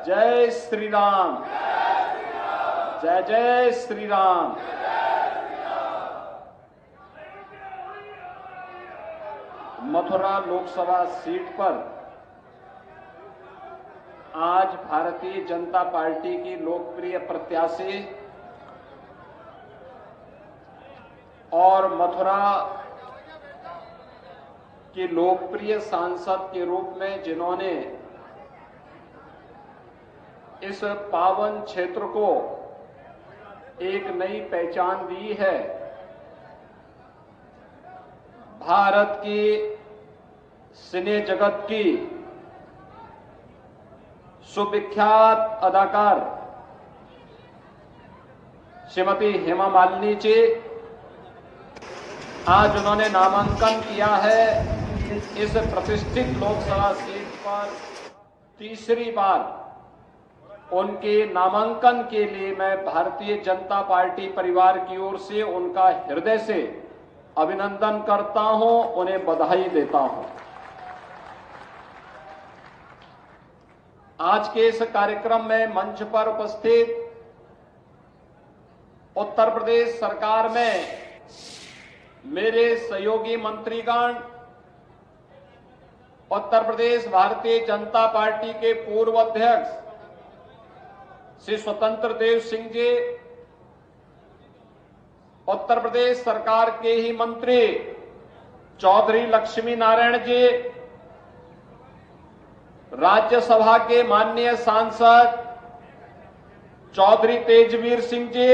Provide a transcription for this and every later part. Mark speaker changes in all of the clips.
Speaker 1: जय श्री राम। जय जय श्री राम। मथुरा लोकसभा सीट पर आज भारतीय जनता पार्टी की लोकप्रिय प्रत्याशी और मथुरा की लोकप्रिय सांसद के रूप में जिन्होंने इस पावन क्षेत्र को एक नई पहचान दी है, भारत की सिने जगत की सुविख्यात अदाकार श्रीमती हेमा मालिनी जी, आज उन्होंने नामांकन किया है इस प्रतिष्ठित लोकसभा सीट पर। तीसरी बार उनके नामांकन के लिए मैं भारतीय जनता पार्टी परिवार की ओर से उनका हृदय से अभिनंदन करता हूं, उन्हें बधाई देता हूं। आज के इस कार्यक्रम में मंच पर उपस्थित उत्तर प्रदेश सरकार में मेरे सहयोगी मंत्रीगण, उत्तर प्रदेश भारतीय जनता पार्टी के पूर्व अध्यक्ष श्री स्वतंत्र देव सिंह जी, उत्तर प्रदेश सरकार के ही मंत्री चौधरी लक्ष्मी नारायण जी, राज्यसभा के माननीय सांसद चौधरी तेजवीर सिंह जी,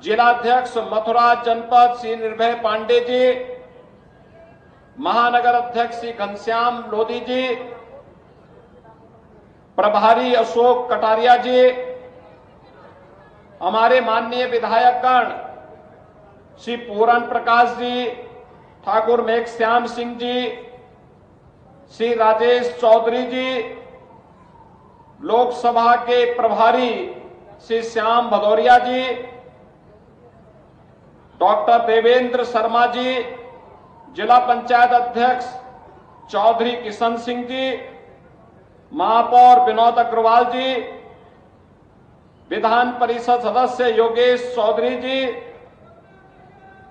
Speaker 1: जिलाध्यक्ष मथुरा जनपद श्री निर्भय पांडे जी, महानगर अध्यक्ष श्री घनश्याम लोधी जी, प्रभारी अशोक कटारिया जी, हमारे माननीय विधायकगण श्री पूरन प्रकाश जी, ठाकुर मेघ श्याम सिंह जी, श्री राजेश चौधरी जी, लोकसभा के प्रभारी श्री श्याम भदौरिया जी, डॉक्टर देवेंद्र शर्मा जी, जिला पंचायत अध्यक्ष चौधरी किशन सिंह जी, महापौर विनोद अग्रवाल जी, विधान परिषद सदस्य योगेश चौधरी जी,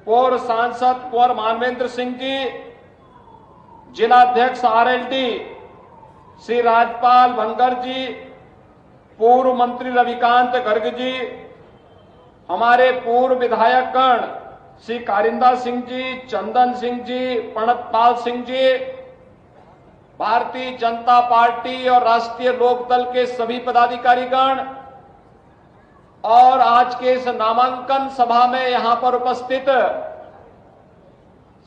Speaker 1: पूर्व सांसद कुंवर मानवेंद्र सिंह जी, जिलाध्यक्ष आरएलडी श्री राजपाल भंगर जी, पूर्व मंत्री रविकांत गर्ग जी, हमारे पूर्व विधायकगण श्री कारिंदा सिंह जी, चंदन सिंह जी, प्रणतपाल सिंह जी, भारतीय जनता पार्टी और राष्ट्रीय लोकदल के सभी पदाधिकारीगण और आज के इस नामांकन सभा में यहां पर उपस्थित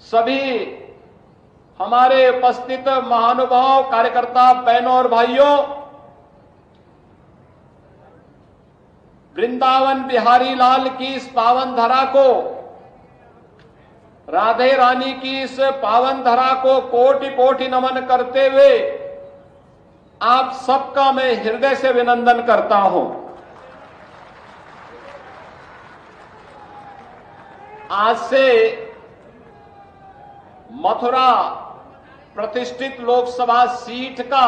Speaker 1: सभी हमारे उपस्थित महानुभाव कार्यकर्ता बहनों और भाइयों, वृंदावन बिहारी लाल की इस पावन धरा को, राधे रानी की इस पावन धरा को कोटि कोटि नमन करते हुए आप सबका मैं हृदय से अभिनंदन करता हूं। आज से मथुरा प्रतिष्ठित लोकसभा सीट का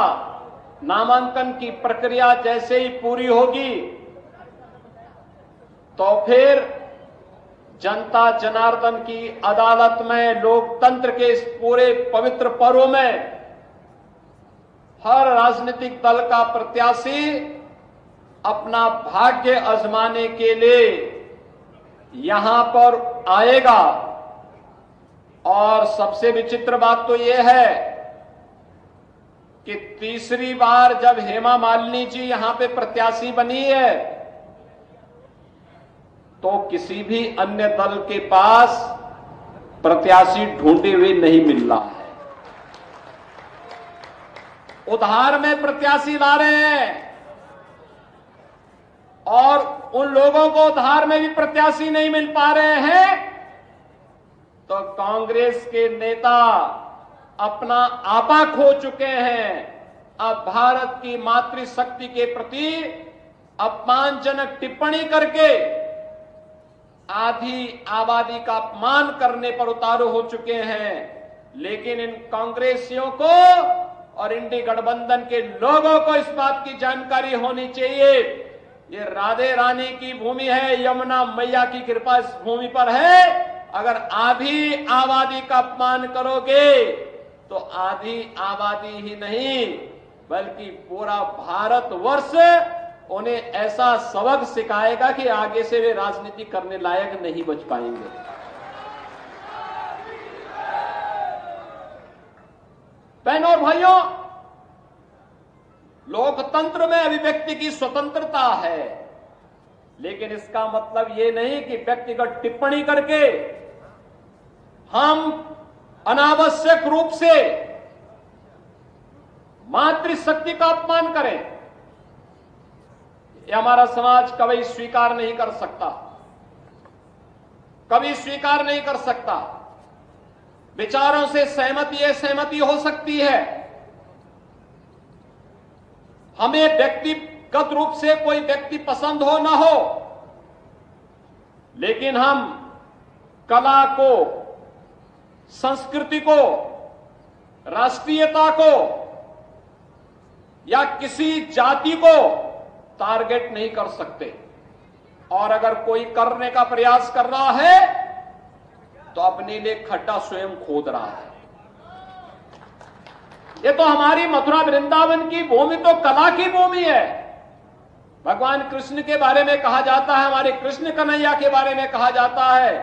Speaker 1: नामांकन की प्रक्रिया जैसे ही पूरी होगी तो फिर जनता जनार्दन की अदालत में, लोकतंत्र के इस पूरे पवित्र पर्व में हर राजनीतिक दल का प्रत्याशी अपना भाग्य आजमाने के लिए यहां पर आएगा। और सबसे विचित्र बात तो यह है कि तीसरी बार जब हेमा मालिनी जी यहां पे प्रत्याशी बनी है तो किसी भी अन्य दल के पास प्रत्याशी ढूंढे हुए नहीं मिल रहा है, उधार में प्रत्याशी ला रहे हैं और उन लोगों को उधार में भी प्रत्याशी नहीं मिल पा रहे हैं तो कांग्रेस के नेता अपना आपा खो चुके हैं। अब भारत की मातृशक्ति के प्रति अपमानजनक टिप्पणी करके आधी आबादी का अपमान करने पर उतारू हो चुके हैं। लेकिन इन कांग्रेसियों को और इंडी गठबंधन के लोगों को इस बात की जानकारी होनी चाहिए, ये राधे रानी की भूमि है, यमुना मैया की कृपा इस भूमि पर है। अगर आधी आबादी का अपमान करोगे तो आधी आबादी ही नहीं बल्कि पूरा भारतवर्ष उन्हें ऐसा सबक सिखाएगा कि आगे से वे राजनीति करने लायक नहीं बच पाएंगे। बहनों और भाइयों, लोकतंत्र में अभिव्यक्ति की स्वतंत्रता है, लेकिन इसका मतलब यह नहीं कि व्यक्तिगत टिप्पणी करके हम अनावश्यक रूप से मातृशक्ति का अपमान करें। यह हमारा समाज कभी स्वीकार नहीं कर सकता, कभी स्वीकार नहीं कर सकता। विचारों से सहमति हो सकती है, हमें व्यक्तिगत रूप से कोई व्यक्ति पसंद हो ना हो, लेकिन हम कला को, संस्कृति को, राष्ट्रीयता को या किसी जाति को टारगेट नहीं कर सकते। और अगर कोई करने का प्रयास कर रहा है तो अपने लिए खड्डा स्वयं खोद रहा है। ये तो हमारी मथुरा वृंदावन की भूमि तो कला की भूमि है। भगवान कृष्ण के बारे में कहा जाता है, हमारे कृष्ण कन्हैया के बारे में कहा जाता है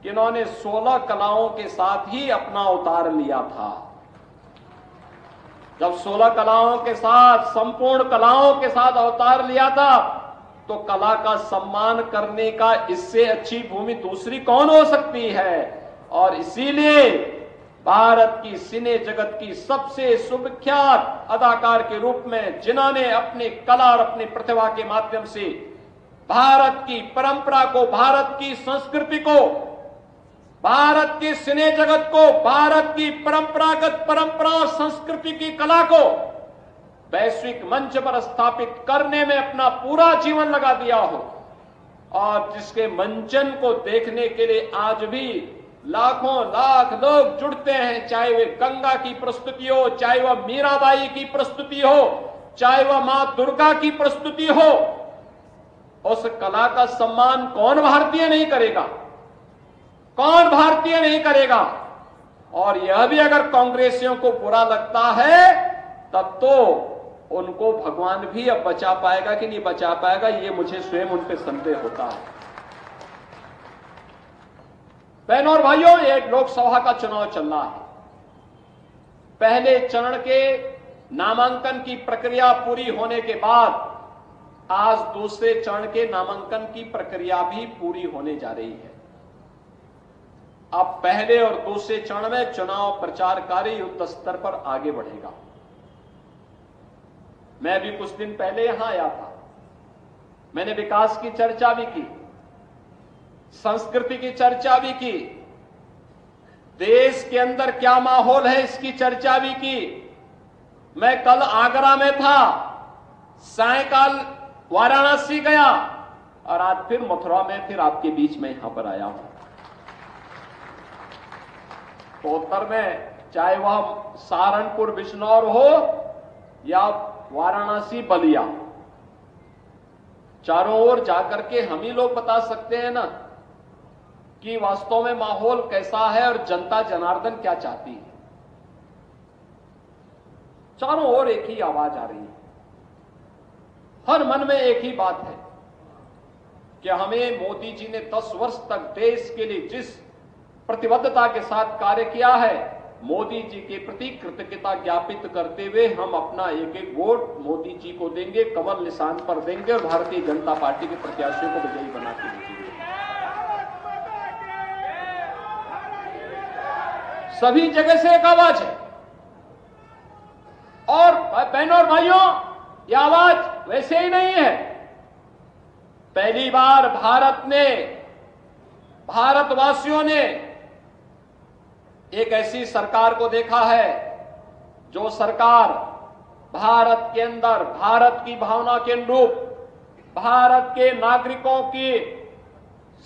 Speaker 1: कि इन्होंने 16 कलाओं के साथ ही अपना अवतार लिया था। जब 16 कलाओं के साथ, संपूर्ण कलाओं के साथ अवतार लिया था, तो कला का सम्मान करने का इससे अच्छी भूमि दूसरी कौन हो सकती है। और इसीलिए भारत की सिने जगत की सबसे सुविख्यात अदाकार के रूप में, जिन्होंने अपने कला और अपनी प्रतिभा के माध्यम से भारत की परंपरा को, भारत की संस्कृति को, भारत की सिने जगत को, भारत की परंपरा और संस्कृति की कला को वैश्विक मंच पर स्थापित करने में अपना पूरा जीवन लगा दिया हो, और जिसके मंचन को देखने के लिए आज भी लाखों लाख लोग जुड़ते हैं, चाहे वे गंगा की प्रस्तुति हो, चाहे वह मीराबाई की प्रस्तुति हो, चाहे वह मां दुर्गा की प्रस्तुति हो। उस कला का सम्मान कौन भारतीय नहीं करेगा, कौन भारतीय नहीं करेगा। और यह भी अगर कांग्रेसियों को बुरा लगता है तब तो उनको भगवान भी अब बचा पाएगा कि नहीं बचा पाएगा, ये मुझे स्वयं उन पे संदेह होता है। बहनों और भाइयों, ये लोकसभा का चुनाव चल रहा है। पहले चरण के नामांकन की प्रक्रिया पूरी होने के बाद आज दूसरे चरण के नामांकन की प्रक्रिया भी पूरी होने जा रही है। अब पहले और दूसरे चरण में चुनाव प्रचार कार्य युद्ध स्तर पर आगे बढ़ेगा। मैं भी कुछ दिन पहले यहां आया था, मैंने विकास की चर्चा भी की, संस्कृति की चर्चा भी की, देश के अंदर क्या माहौल है इसकी चर्चा भी की। मैं कल आगरा में था, सायंकाल वाराणसी गया और आज फिर मथुरा में फिर आपके बीच में यहां पर आया हूं। तो उत्तर में चाहे वह सहारनपुर बिजनौर हो या वाराणसी बलिया, चारों ओर जाकर के हम ही लोग बता सकते हैं ना कि वास्तव में माहौल कैसा है और जनता जनार्दन क्या चाहती है। चारों ओर एक ही आवाज आ रही है, हर मन में एक ही बात है कि हमें मोदी जी ने 10 वर्ष तक देश के लिए जिस प्रतिबद्धता के साथ कार्य किया है, मोदी जी के प्रति कृतज्ञता ज्ञापित करते हुए हम अपना एक एक वोट मोदी जी को देंगे, कमल निशान पर देंगे और भारतीय जनता पार्टी के प्रत्याशियों को विजयी बना के देंगे। सभी जगह से एक आवाज है। और बहनों और भाइयों, यह आवाज वैसे ही नहीं है। पहली बार भारतवासियों ने एक ऐसी सरकार को देखा है जो सरकार भारत के अंदर, भारत की भावना के अनुरूप, भारत के नागरिकों की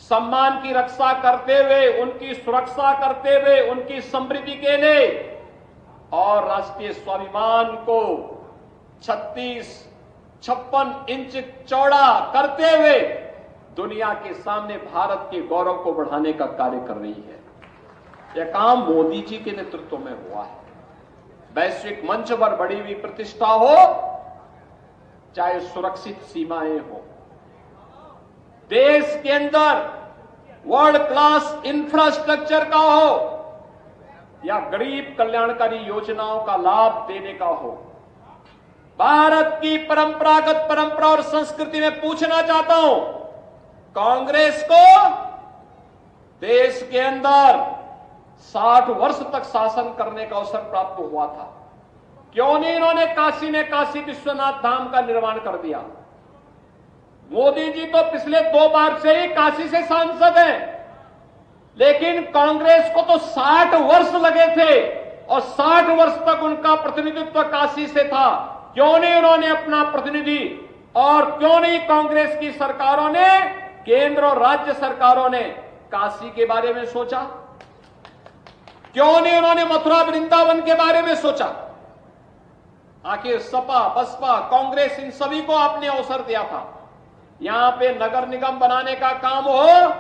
Speaker 1: सम्मान की रक्षा करते हुए, उनकी सुरक्षा करते हुए, उनकी समृद्धि के लिए और राष्ट्रीय स्वाभिमान को 56 इंच चौड़ा करते हुए दुनिया के सामने भारत के गौरव को बढ़ाने का कार्य कर रही है। यह काम मोदी जी के नेतृत्व में हुआ है। वैश्विक मंच पर बढ़ी हुई प्रतिष्ठा हो, चाहे सुरक्षित सीमाएं हो, देश के अंदर वर्ल्ड क्लास इंफ्रास्ट्रक्चर का हो या गरीब कल्याणकारी योजनाओं का लाभ देने का हो, भारत की परंपरा और संस्कृति में पूछना चाहता हूं, कांग्रेस को देश के अंदर 60 वर्ष तक शासन करने का अवसर प्राप्त हुआ था। क्यों नहीं इन्होंने काशी में काशी विश्वनाथ धाम का निर्माण कर दिया? मोदी जी तो पिछले 2 बार से ही काशी से सांसद हैं, लेकिन कांग्रेस को तो 60 वर्ष लगे थे और 60 वर्ष तक उनका प्रतिनिधित्व काशी से था। क्यों नहीं उन्होंने अपना प्रतिनिधि, और क्यों नहीं कांग्रेस की सरकारों ने, केंद्र और राज्य सरकारों ने काशी के बारे में सोचा? क्यों नहीं उन्होंने मथुरा वृंदावन के बारे में सोचा? आखिर सपा, बसपा, कांग्रेस, इन सभी को आपने अवसर दिया था। यहां पे नगर निगम बनाने का काम हो,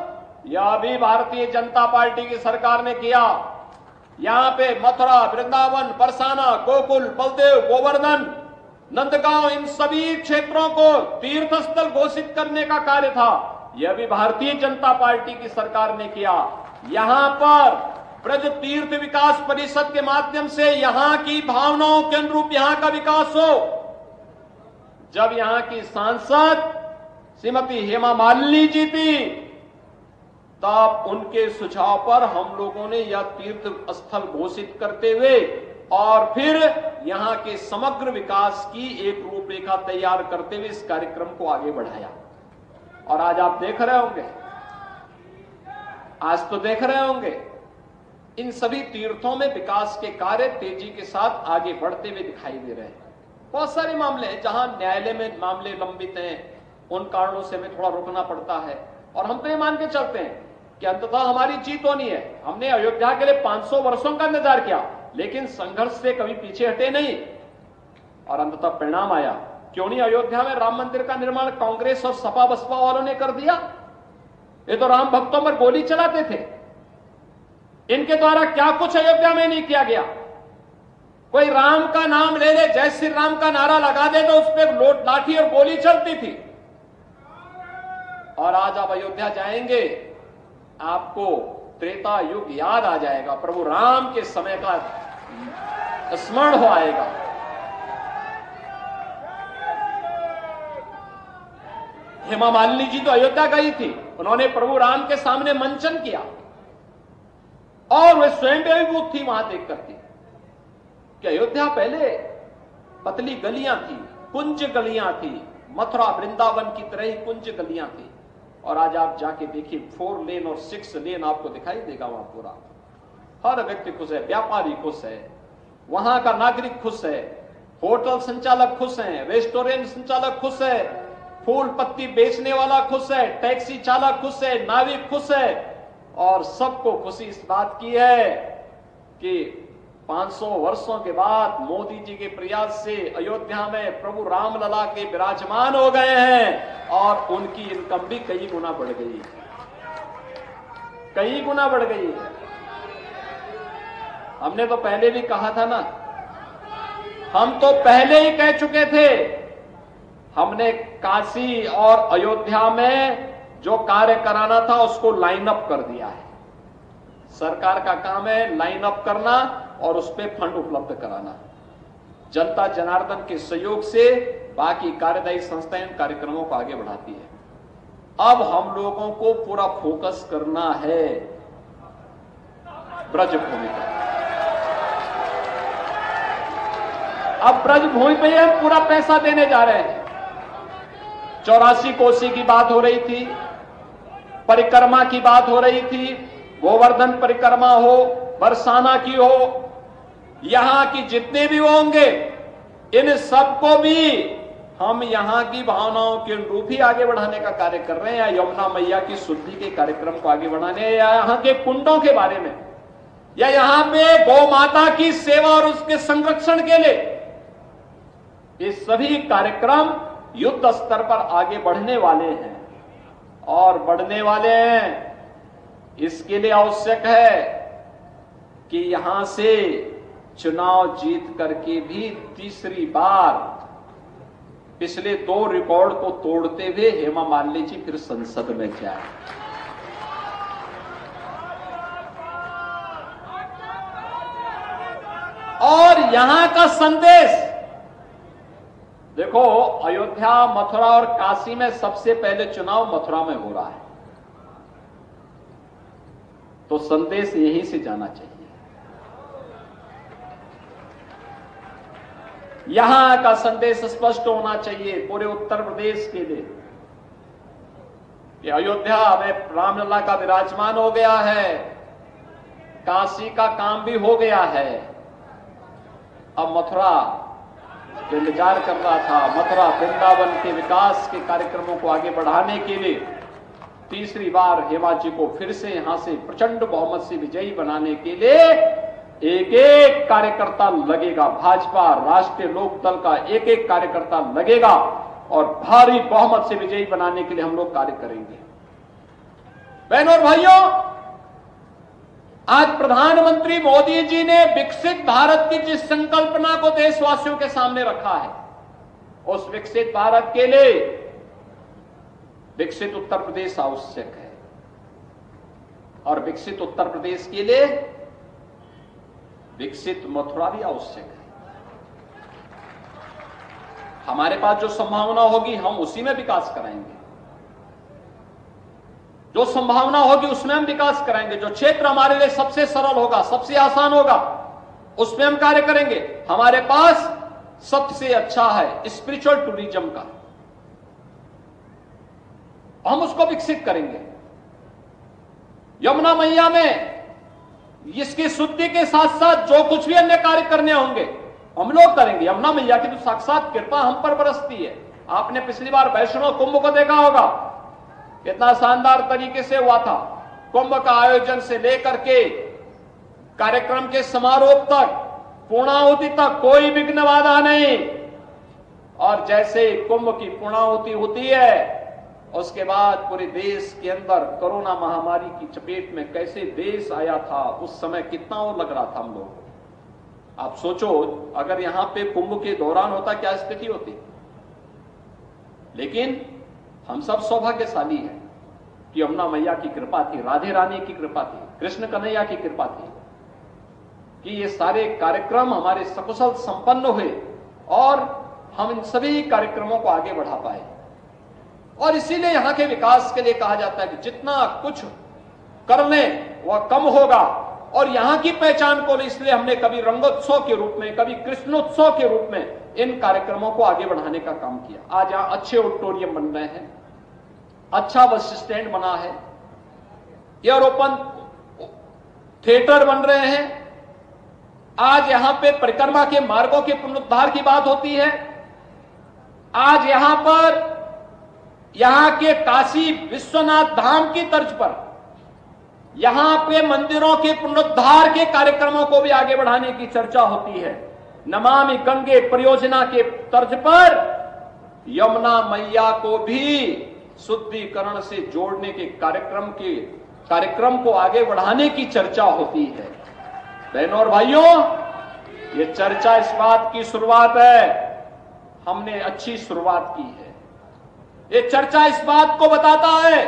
Speaker 1: यह भी भारतीय जनता पार्टी की सरकार ने किया। यहां पे मथुरा, वृंदावन, बरसाना, गोकुल, बलदेव, गोवर्धन, नंदगांव, इन सभी क्षेत्रों को तीर्थ स्थल घोषित करने का कार्य था। यह भी भारतीय जनता पार्टी की सरकार ने किया। यहां पर ब्रज तीर्थ विकास परिषद के माध्यम से यहां की भावनाओं के अनुरूप यहां का विकास हो। जब यहां की सांसद श्रीमती हेमा मालिनी जी थी, तब उनके सुझाव पर हम लोगों ने यह तीर्थ स्थल घोषित करते हुए और फिर यहां के समग्र विकास की एक रूपरेखा तैयार करते हुए इस कार्यक्रम को आगे बढ़ाया। और आज आप देख रहे होंगे, आज तो देख रहे होंगे, इन सभी तीर्थों में विकास के कार्य तेजी के साथ आगे बढ़ते हुए दिखाई दे रहे हैं। बहुत सारे मामले हैं जहां न्यायालय में मामले लंबित हैं, उन कारणों से हमें थोड़ा रुकना पड़ता है। और हम तो ये मान के चलते हैं कि अंततः हमारी जीत होनी है। हमने अयोध्या के लिए 500 वर्षों का इंतजार किया, लेकिन संघर्ष से कभी पीछे हटे नहीं और अंततः परिणाम आया। क्यों नहीं अयोध्या में राम मंदिर का निर्माण कांग्रेस और सपा बसपा वालों ने कर दिया? ये तो राम भक्तों पर गोली चलाते थे। इनके द्वारा क्या कुछ अयोध्या में नहीं किया गया? कोई राम का नाम ले ले, जय श्री राम का नारा लगा दे तो उस पर लाठी और गोली चलती थी। और आज आप अयोध्या जाएंगे, आपको त्रेता युग याद आ जाएगा, प्रभु राम के समय का स्मरण हो आएगा। हेमा मालिनी जी तो अयोध्या गई थी, उन्होंने प्रभु राम के सामने मंचन किया और वे स्वयं अभिभूत थी वहां देख करके कि अयोध्या पहले पतली गलियां थी, कुंज गलियां थी, मथुरा वृंदावन की तरह ही कुंज गलियां थी। और आज आप जाके देखिए 4 लेन और 6 लेन आपको दिखाई देगा वहां पूरा। हर व्यक्ति खुश है, व्यापारी खुश है, वहां का नागरिक खुश है, होटल संचालक खुश हैं, रेस्टोरेंट संचालक खुश है, फूल पत्ती बेचने वाला खुश है, टैक्सी चालक खुश है, नाविक खुश है। और सबको खुशी इस बात की है कि 500 वर्षों के बाद मोदी जी के प्रयास से अयोध्या में प्रभु राम लला के विराजमान हो गए हैं और उनकी इनकम भी कई गुना बढ़ गई है, कई गुना बढ़ गई है। हमने तो पहले भी कहा था ना, हम तो पहले ही कह चुके थे, हमने काशी और अयोध्या में जो कार्य कराना था उसको लाइन अप कर दिया है। सरकार का काम है लाइन अप करना और उस पर फंड उपलब्ध कराना। जनता जनार्दन के सहयोग से बाकी कार्यदायी संस्थाएं कार्यक्रमों को आगे बढ़ाती है। अब हम लोगों को पूरा फोकस करना है ब्रजभूमि पर। अब ब्रजभूमि पे हम पूरा पैसा देने जा रहे हैं। 84 कोसी की बात हो रही थी, परिक्रमा की बात हो रही थी, गोवर्धन परिक्रमा हो, बरसाना की हो, यहां की जितने भी होंगे, इन सबको भी हम यहां की भावनाओं के अनुरूप ही आगे बढ़ाने का कार्य कर रहे हैं। या यमुना मैया की शुद्धि के कार्यक्रम को आगे बढ़ाने, या यहां के कुंडों के बारे में या यहां पे गौ माता की सेवा और उसके संरक्षण के लिए, ये सभी कार्यक्रम युद्ध स्तर पर आगे बढ़ने वाले हैं और बढ़ने वाले हैं। इसके लिए आवश्यक है कि यहां से चुनाव जीत करके भी तीसरी बार पिछले 2 रिकॉर्ड को तोड़ते हुए हेमा मालिनी जी फिर संसद में जाए। और यहां का संदेश देखो, अयोध्या, मथुरा और काशी में सबसे पहले चुनाव मथुरा में हो रहा है, तो संदेश यहीं से जाना चाहिए। यहां का संदेश स्पष्ट होना चाहिए पूरे उत्तर प्रदेश के लिए कि अयोध्या में रामलला का विराजमान हो गया है, काशी का काम भी हो गया है, अब मथुरा जो इंतजार कर रहा था, मथुरा वृंदावन के विकास के कार्यक्रमों को आगे बढ़ाने के लिए तीसरी बार हेमा जी को फिर से यहां से प्रचंड बहुमत से विजयी बनाने के लिए एक एक कार्यकर्ता लगेगा। भाजपा राष्ट्रीय लोक दल का एक एक कार्यकर्ता लगेगा और भारी बहुमत से विजयी बनाने के लिए हम लोग कार्य करेंगे। बहनों और भाइयों, आज प्रधानमंत्री मोदी जी ने विकसित भारत की जिस संकल्पना को देशवासियों के सामने रखा है, उस विकसित भारत के लिए विकसित उत्तर प्रदेश आवश्यक है और विकसित उत्तर प्रदेश के लिए विकसित मथुरा भी आवश्यक है। हमारे पास जो संभावना होगी हम उसी में विकास कराएंगे, जो संभावना होगी उसमें हम विकास कराएंगे। जो क्षेत्र हमारे लिए सबसे सरल होगा, सबसे आसान होगा, उसमें हम कार्य करेंगे। हमारे पास सबसे अच्छा है स्पिरिचुअल टूरिज्म का, हम उसको विकसित करेंगे। यमुना मैया में इसकी शुद्धि के साथ साथ जो कुछ भी अन्य कार्य करने होंगे हम लोग करेंगे। यमुना मैया की तो साक्षात कृपा हम पर बरसती है। आपने पिछली बार वैष्णव कुंभ को देखा होगा, कितना शानदार तरीके से हुआ था। कुंभ का आयोजन से लेकर के कार्यक्रम के समारोह तक, पूर्णाहुति तक कोई विघ्न बाधा नहीं। और जैसे कुंभ की पूर्णाहुति होती है उसके बाद पूरे देश के अंदर कोरोना महामारी की चपेट में कैसे देश आया था, उस समय कितना वो लग रहा था हम लोग। आप सोचो अगर यहां पे कुंभ के दौरान होता क्या स्थिति होती। लेकिन हम सब सौभाग्यशाली हैं कि यमुना मैया की कृपा थी, राधे रानी की कृपा थी, कृष्ण कन्हैया की कृपा थी कि ये सारे कार्यक्रम हमारे सकुशल संपन्न हुए और हम इन सभी कार्यक्रमों को आगे बढ़ा पाए। और इसीलिए यहां के विकास के लिए कहा जाता है कि जितना कुछ कर लें वह कम होगा। और यहां की पहचान को इसलिए हमने कभी रंगोत्सव के रूप में, कभी कृष्णोत्सव के रूप में इन कार्यक्रमों को आगे बढ़ाने का काम किया। आज यहां अच्छे ऑडिटोरियम बन रहे हैं, अच्छा बस स्टैंड बना है, एयर ओपन थिएटर बन रहे हैं। आज यहां पे परिक्रमा के मार्गों के पुनरुद्धार की बात होती है। आज यहां पर यहां के काशी विश्वनाथ धाम की तर्ज पर यहां पे मंदिरों के पुनरुद्धार के कार्यक्रमों को भी आगे बढ़ाने की चर्चा होती है। नमामि गंगे परियोजना के तर्ज पर यमुना मैया को भी शुद्धिकरण से जोड़ने के कार्यक्रम को आगे बढ़ाने की चर्चा होती है। बहनों और भाइयों, ये चर्चा इस बात की शुरुआत है, हमने अच्छी शुरुआत की है। ये चर्चा इस बात को बताता है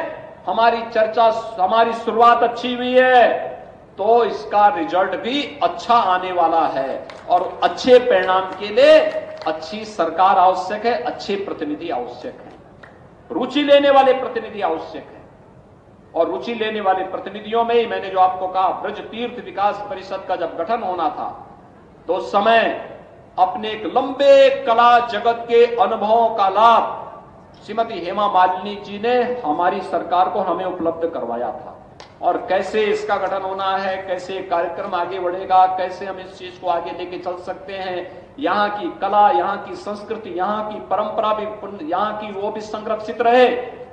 Speaker 1: हमारी शुरुआत अच्छी हुई है तो इसका रिजल्ट भी अच्छा आने वाला है। और अच्छे परिणाम के लिए अच्छी सरकार आवश्यक है, अच्छे प्रतिनिधि आवश्यक है, रुचि लेने वाले प्रतिनिधि आवश्यक है। और रुचि लेने वाले प्रतिनिधियों में ही मैंने जो आपको कहा, ब्रज तीर्थ विकास परिषद का जब गठन होना था तो उस समय अपने एक लंबे कला जगत के अनुभवों का लाभ श्रीमती हेमा मालिनी जी ने हमारी सरकार को हमें उपलब्ध करवाया था। और कैसे इसका गठन होना है, कैसे कार्यक्रम आगे बढ़ेगा, कैसे हम इस चीज को आगे लेके चल सकते हैं, यहाँ की कला, यहाँ की संस्कृति, यहाँ की परंपरा भी, यहाँ की वो भी संरक्षित रहे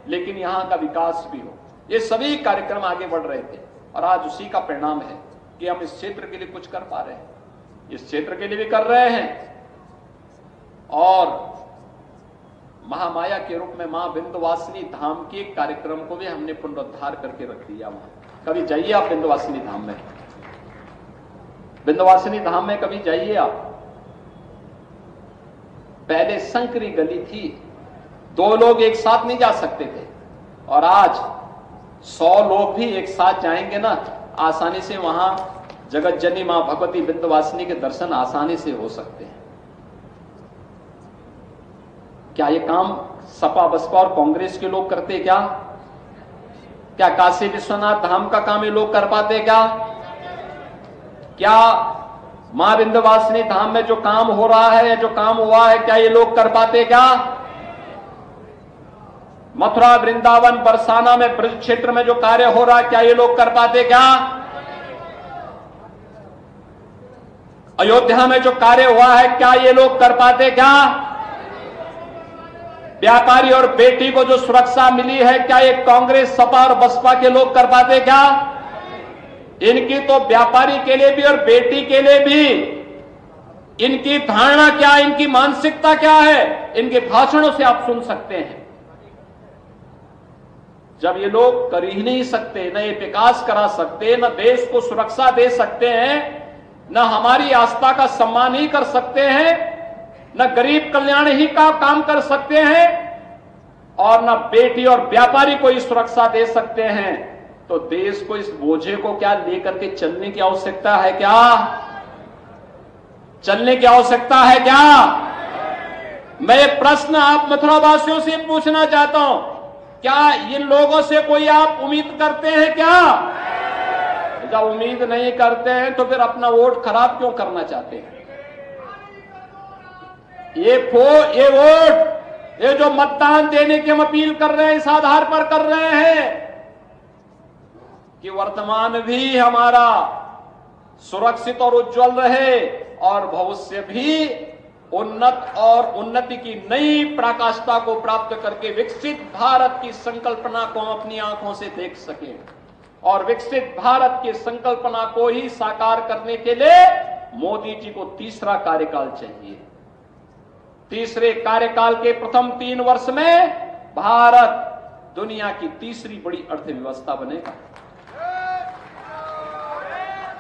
Speaker 1: लेकिन यहाँ का विकास भी हो, ये सभी कार्यक्रम आगे बढ़ रहे थे। और आज उसी का परिणाम है कि हम इस क्षेत्र के लिए कुछ कर पा रहे हैं। इस क्षेत्र के लिए भी कर रहे हैं और महामाया के रूप में मां विंध्यवासिनी धाम के कार्यक्रम को भी हमने पुनरुद्धार करके रख दिया। वहां कभी जाइए आप विंध्यवासिनी धाम में, विंध्यवासिनी धाम में कभी जाइए आप। पहले संकरी गली थी, 2 लोग एक साथ नहीं जा सकते थे और आज 100 लोग भी एक साथ जाएंगे ना, आसानी से वहां जगत जननी मां भगवती विंध्यवासिनी के दर्शन आसानी से हो सकते हैं। क्या ये काम सपा बसपा और कांग्रेस के लोग करते क्या? क्या काशी विश्वनाथ धाम का काम ये लोग कर पाते क्या? क्या मां विंध्यवासिनी धाम में जो काम हो रहा है या जो काम हुआ है क्या ये लोग कर पाते क्या? मथुरा वृंदावन बरसाना में ब्रज क्षेत्र में जो कार्य हो रहा है क्या ये लोग कर पाते क्या? अयोध्या में जो कार्य हुआ है क्या ये लोग कर पाते क्या? व्यापारी और बेटी को जो सुरक्षा मिली है क्या ये कांग्रेस सपा और बसपा के लोग कर पाते क्या? इनकी तो व्यापारी के लिए भी और बेटी के लिए भी इनकी धारणा क्या, इनकी मानसिकता क्या है, इनके भाषणों से आप सुन सकते हैं। जब ये लोग कर ही नहीं सकते, न ये विकास करा सकते, न देश को सुरक्षा दे सकते हैं, न हमारी आस्था का सम्मान ही कर सकते हैं, न गरीब कल्याण ही का काम कर सकते हैं और न बेटी और व्यापारी को ही सुरक्षा दे सकते हैं, तो देश को इस बोझे को क्या लेकर के चलने की आवश्यकता है क्या? चलने की आवश्यकता है क्या? मैं एक प्रश्न आप मथुरा वासियों से पूछना चाहता हूं, क्या इन लोगों से कोई आप उम्मीद करते हैं क्या? जब उम्मीद नहीं करते हैं तो फिर अपना वोट खराब क्यों करना चाहते हैं? ये वोट, ये जो मतदान देने की हम अपील कर रहे हैं इस आधार पर कर रहे हैं कि वर्तमान भी हमारा सुरक्षित और उज्जवल रहे और भविष्य भी उन्नत और उन्नति की नई पराकाष्ठा को प्राप्त करके विकसित भारत की संकल्पना को हम अपनी आंखों से देख सकें और विकसित भारत की संकल्पना को ही साकार करने के लिए मोदी जी को तीसरा कार्यकाल चाहिए। तीसरे कार्यकाल के प्रथम 3 वर्ष में भारत दुनिया की तीसरी बड़ी अर्थव्यवस्था बनेगा।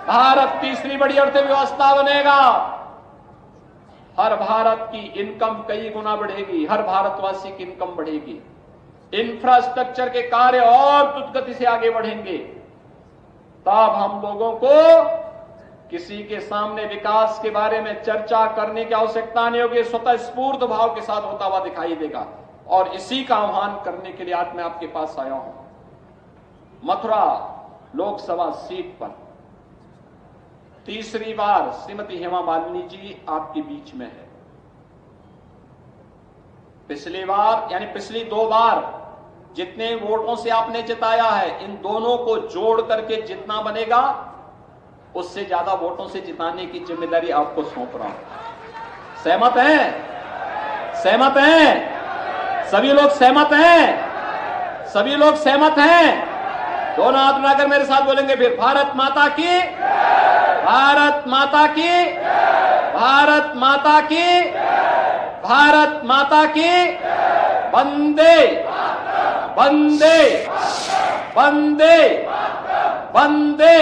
Speaker 1: भारत तीसरी बड़ी अर्थव्यवस्था बनेगा। हर भारत की इनकम कई गुना बढ़ेगी, हर भारतवासी की इनकम बढ़ेगी, इंफ्रास्ट्रक्चर के कार्य और द्रुत गति से आगे बढ़ेंगे। तब हम लोगों को किसी के सामने विकास के बारे में चर्चा करने की आवश्यकता नहीं होगी, स्वतः स्फूर्त भाव के साथ होता हुआ दिखाई देगा और इसी का आह्वान करने के लिए आज मैं आपके पास आया हूं। मथुरा लोकसभा सीट पर तीसरी बार श्रीमती हेमा मालिनी जी आपके बीच में है। पिछली बार यानी पिछली 2 बार जितने वोटों से आपने जिताया है, इन दोनों को जोड़ करके जितना बनेगा उससे ज्यादा वोटों से जिताने की जिम्मेदारी आपको सौंप रहा हूं। सहमत हैं? सहमत हैं? सभी लोग सहमत हैं? सभी लोग सहमत हैं? दोनों हाथ उठाकर मेरे साथ बोलेंगे फिर, भारत माता की, भारत माता की, भारत माता की, भारत माता की, वंदे वंदे वंदे वंदे